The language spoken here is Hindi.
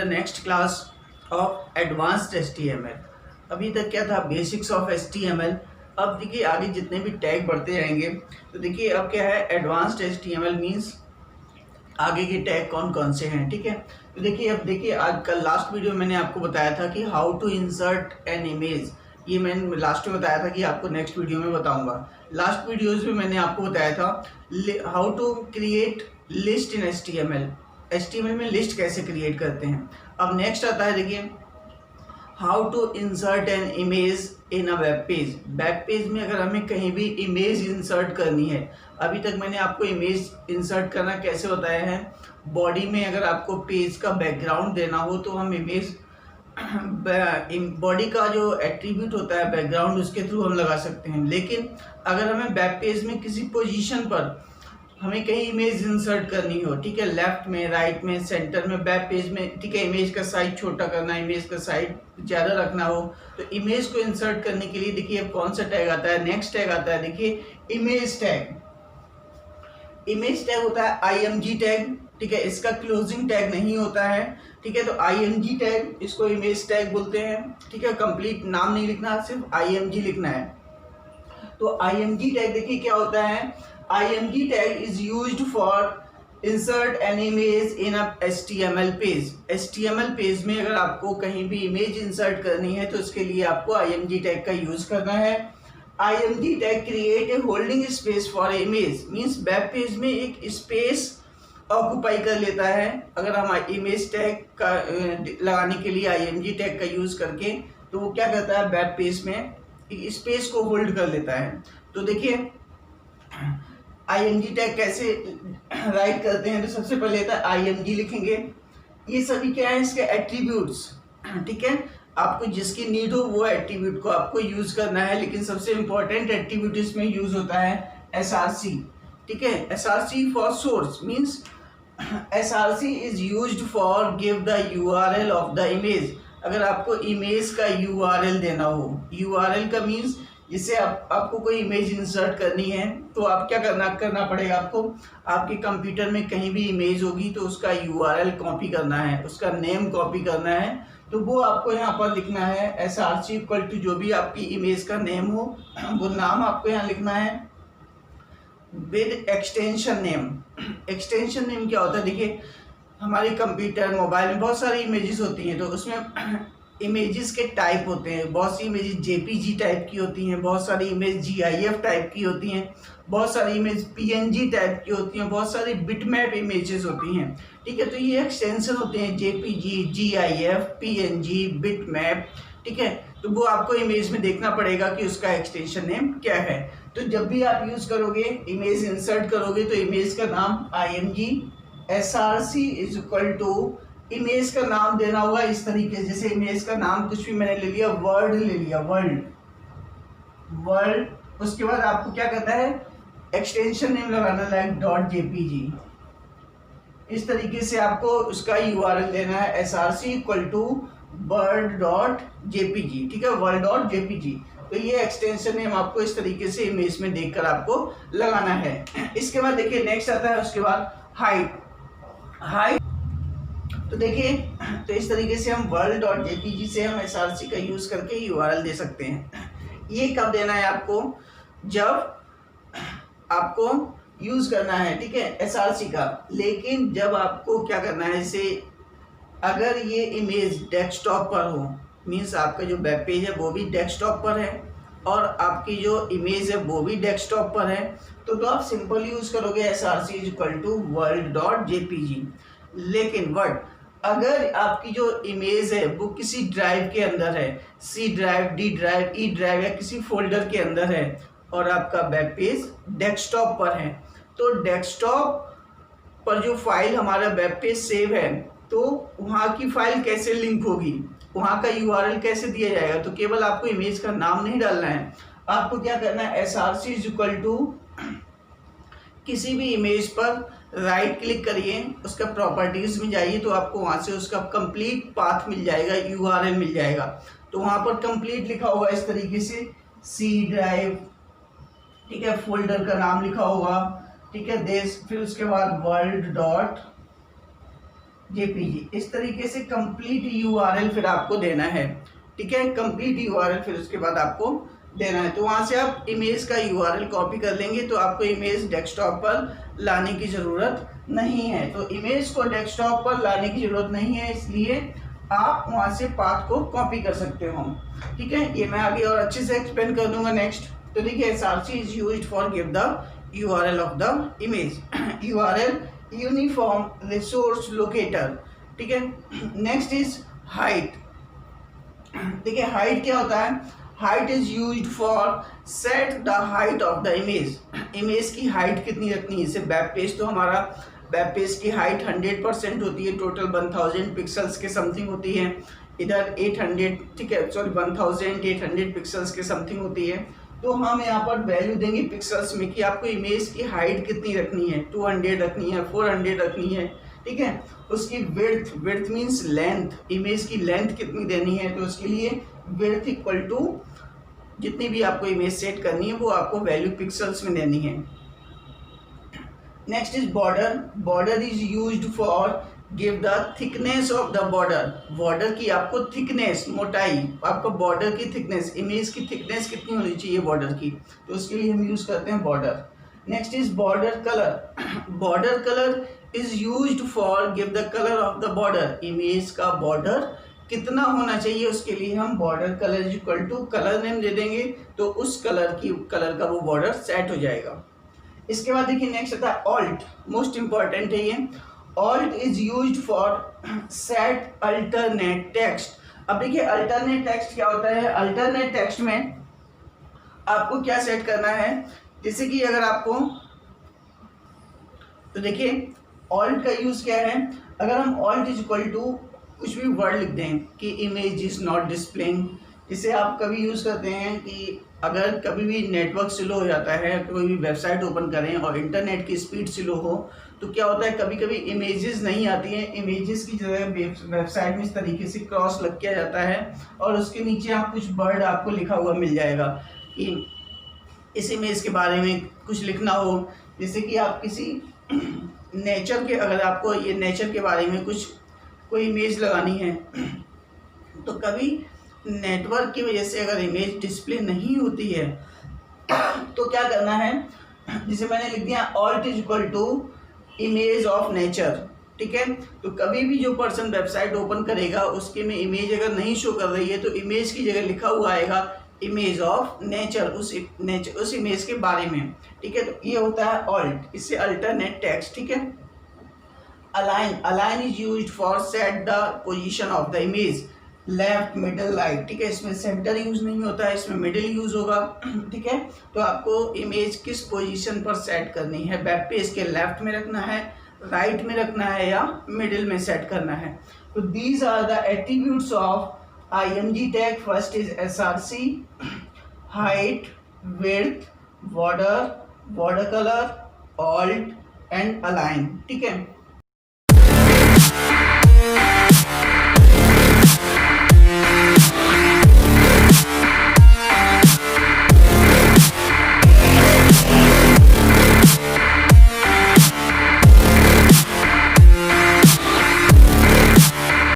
Next class of advanced HTML। अभी तक क्या था, बेसिक्स ऑफ HTML। अब देखिए आगे जितने भी टैग बढ़ते जाएंगे तो देखिए अब क्या है, एडवांस्ड HTML मीन्स आगे के टैग कौन कौन से हैं। ठीक है, तो देखिए अब देखिए आज कल लास्ट वीडियो में मैंने आपको बताया था कि how to insert an image. ये मैंने लास्ट में बताया था कि आपको नेक्स्ट वीडियो में बताऊंगा। लास्ट वीडियोस में मैंने आपको बताया था how to create list in HTML में लिस्ट कैसे क्रिएट करते हैं। अब नेक्स्ट आता है देखिए how to insert an image in a web page. Web page में अगर हमें कहीं भी इमेज इंसर्ट करनी है, अभी तक मैंने आपको इमेज इंसर्ट करना कैसे बताया है। बॉडी में अगर आपको पेज का बैकग्राउंड देना हो तो हम इमेज बॉडी का जो एट्रीब्यूट होता है बैकग्राउंड, उसके थ्रू हम लगा सकते हैं। लेकिन अगर हमें वेब पेज में किसी पोजीशन पर हमें कहीं इमेज इंसर्ट करनी हो, ठीक है, लेफ्ट में, राइट में, सेंटर में, वेब पेज में, ठीक है, इमेज का साइज छोटा करना, इमेज का साइज ज़्यादा रखना हो, तो इमेज को इंसर्ट करने के लिए देखिए अब कौन सा टैग आता है, नेक्स्ट टैग आता है देखिए इमेज टैग। इमेज टैग होता है IMG टैग, ठीक है, इसका क्लोजिंग टैग नहीं होता है। ठीक है, तो IMG टैग, इसको इमेज टैग बोलते हैं। ठीक है, कंप्लीट नाम नहीं लिखना, सिर्फ IMG लिखना है। तो IMG टैग देखिए क्या होता है। IMG tag is used for insert an image in a HTML page. HTML page में अगर आपको कहीं भी इमेज इंसर्ट करनी है तो उसके लिए आपको IMG टैग का यूज करना है। IMG tag create a holding space for image, means web page में एक स्पेस ऑक्यूपाई कर लेता है। अगर हम इमेज टैग का लगाने के लिए IMG टैग का यूज करके, तो वो क्या करता है, वेब पेज में एक स्पेस को होल्ड कर लेता है। तो देखिए IMG टैग कैसे राइट करते हैं, तो सबसे पहले था IMG लिखेंगे। ये सभी क्या है, इसके एट्रीब्यूट्स। ठीक है, आपको जिसकी नीड हो वो एट्रीब्यूट को आपको यूज करना है, लेकिन सबसे इंपॉर्टेंट एट्रीब्यूट इसमें यूज होता है SRC। ठीक है, SRC for source means SRC is used for give the URL of the image. अगर आपको इमेज का URL देना हो, URL का मीन्स जिससे आपको कोई इमेज इंसर्ट करनी है, तो आप क्या करना पड़ेगा, आपको आपके कंप्यूटर में कहीं भी इमेज होगी तो उसका URL कॉपी करना है, उसका नेम कॉपी करना है। तो वो आपको यहाँ पर लिखना है SRC इक्वल टू जो भी आपकी इमेज का नेम हो, वो नाम आपको यहाँ लिखना है with extension name. Extension name क्या होता है, देखिए हमारे कंप्यूटर मोबाइल में बहुत सारी इमेजेस होती हैं, तो उसमें इमेजेस के टाइप होते हैं। बहुत सी इमेजेस JPG टाइप की होती हैं, बहुत सारी इमेज GIF टाइप की होती हैं, बहुत सारी इमेज PNG टाइप की होती हैं, बहुत सारी बिटमैप इमेजेस होती हैं। ठीक है, तो ये एक्सटेंशन होते हैं JPG, GIF, PNG, बिटमैप। ठीक है, तो वो आपको इमेज में देखना पड़ेगा कि उसका एक्सटेंशन नेम क्या है। तो जब भी आप यूज करोगे, इमेज इंसर्ट करोगे, तो इमेज का नाम IMG SRC is equal to image का नाम देना होगा इस तरीके से। जैसे इमेज का नाम कुछ भी मैंने ले लिया, वर्ड ले लिया, वर्ल्ड। उसके बाद आपको क्या करना है, एक्सटेंशन नेम लगाना, लाइक .jpg। इस तरीके से आपको उसका URL देना है SRC इक्वल टू world.jpg। ठीक है, world.jpg। तो ये एक्सटेंशन नेम आपको इस तरीके से इमेज में देखकर आपको लगाना है। इसके बाद देखिए नेक्स्ट आता है, उसके बाद हाइट। तो देखिए, तो इस तरीके से हम world.jpg से हम SRC का यूज करके URL दे सकते हैं। ये कब देना है आपको, जब आपको यूज करना है, ठीक है, SRC का। लेकिन जब आपको क्या करना है, जैसे अगर ये इमेज डेस्कटॉप पर हो, मीन्स आपका जो वेब पेज है वो भी डेस्कटॉप पर है और आपकी जो इमेज है वो भी डेस्कटॉप पर है, तो आप सिंपल यूज करोगे SRC is equal to world.jpg। लेकिन अगर आपकी जो इमेज है वो किसी ड्राइव के अंदर है, C drive, D drive, E drive या किसी फोल्डर के अंदर है, और आपका वेब पेज डेस्कटॉप पर है, तो डेस्कटॉप पर जो फाइल हमारा वेब पेज सेव है, तो वहाँ की फाइल कैसे लिंक होगी, वहाँ का URL कैसे दिया जाएगा। तो केवल आपको इमेज का नाम नहीं डालना है, आपको क्या करना है, SRC इज इक्वल टू किसी भी इमेज पर राइट क्लिक करिए, उसका प्रॉपर्टीज में जाइए, तो आपको वहाँ से उसका कंप्लीट पाथ मिल जाएगा, URL मिल जाएगा। तो वहाँ पर कंप्लीट लिखा होगा इस तरीके से C ड्राइव, ठीक है, फोल्डर का नाम लिखा होगा, ठीक है, देश, फिर उसके बाद जेपीजी। इस तरीके से कंप्लीट यूआरएल फिर आपको देना है, ठीक है, कंप्लीट यूआरएल फिर उसके बाद आपको देना है। तो वहाँ से आप इमेज का यूआरएल कॉपी कर लेंगे, तो आपको इमेज डेस्कटॉप पर लाने की ज़रूरत नहीं है। तो इमेज को डेस्कटॉप पर लाने की ज़रूरत नहीं है, इसलिए आप वहाँ से पाथ को कॉपी कर सकते हो, ठीक है। ये मैं आगे और अच्छे से एक्सप्लेन कर दूंगा नेक्स्ट। तो देखिए SRC is used for give the URL of the image, URL uniform resource locator, ठीक है। Next is height. देखिए हाइट क्या होता है, height is used for set the height of the image, image की हाइट कितनी रखनी है। जैसे वेब पेज, तो हमारा वेब पेज की हाइट 100% होती है, टोटल 1000 पिक्सल्स के समथिंग होती है। इधर 800, ठीक है, सॉरी 1800 पिक्सल्स के समथिंग होती है। तो हम यहाँ पर वैल्यू देंगे पिक्सल्स में कि आपको इमेज की हाइट कितनी रखनी है, 200 रखनी है, 400 रखनी है, ठीक है। उसकी width, width means length, image की लेंथ कितनी देनी है, तो उसके लिए विड्थ इक्वल टू जितनी भी आपको इमेज सेट करनी है वो आपको वैल्यू पिक्सल्स में देनी है। Next is border. Border is used for give the thickness of the border, border की आपको थिकनेस, मोटाई, आपको बॉर्डर की थिकनेस, इमेज की थिकनेस कितनी होनी चाहिए बॉर्डर की, तो उसके लिए हम यूज करते हैं border. Next is border colour. Border colour is used for give the colour of the border, image का बॉर्डर कितना होना चाहिए उसके लिए हम border colour is equal to colour name दे देंगे, तो उस कलर का वो बॉर्डर सेट हो जाएगा। इसके बाद देखिए नेक्स्ट आता है ऑल्ट, मोस्ट इंपॉर्टेंट है ये। Alt is used for set alternate text. अब देखिए अल्टरनेट टेक्स्ट क्या होता है, अल्टरनेट टेक्स्ट में आपको क्या सेट करना है, जैसे कि अगर आपको, तो देखिए ऑल्ट का यूज क्या है, अगर हम ऑल्ट इज इक्वल टू कुछ भी वर्ड लिख दें कि इमेज इज नॉट डिस्प्लेइंग, जिसे आप कभी यूज़ करते हैं कि अगर कभी भी नेटवर्क स्लो हो जाता है, कोई भी वेबसाइट ओपन करें और इंटरनेट की स्पीड स्लो हो, तो क्या होता है कभी कभी इमेजेस नहीं आती हैं, इमेजेस की जगह वेबसाइट में इस तरीके से क्रॉस लग किया जाता है और उसके नीचे आप कुछ वर्ड आपको लिखा हुआ मिल जाएगा कि इस इमेज के बारे में कुछ लिखना हो, जैसे कि आप किसी नेचर के, अगर आपको ये नेचर के बारे में कुछ कोई इमेज लगानी है, तो कभी नेटवर्क की वजह से अगर इमेज डिस्प्ले नहीं होती है तो क्या करना है, जिसे मैंने लिख दिया alt is equal to image of nature, ठीक है। तो कभी भी जो पर्सन वेबसाइट ओपन करेगा उसके में इमेज अगर नहीं शो कर रही है तो इमेज की जगह लिखा हुआ आएगा इमेज ऑफ नेचर, उस इमेज के बारे में, ठीक है। तो ये होता है ऑल्ट, इससे अल्टरनेट टेक्स्ट, ठीक है। Align, align is used for set the position of the image, left middle right, ठीक है। इसमें सेंटर यूज नहीं होता है, इसमें मिडिल यूज होगा, ठीक है। तो आपको इमेज किस पोजीशन पर सेट करनी है, वेब पेज के लेफ्ट में रखना है, राइट में रखना है या मिडिल में सेट करना है। तो these are the attributes of IMG tag. First is SRC, height, width, border, border colour, alt and align, ठीक है।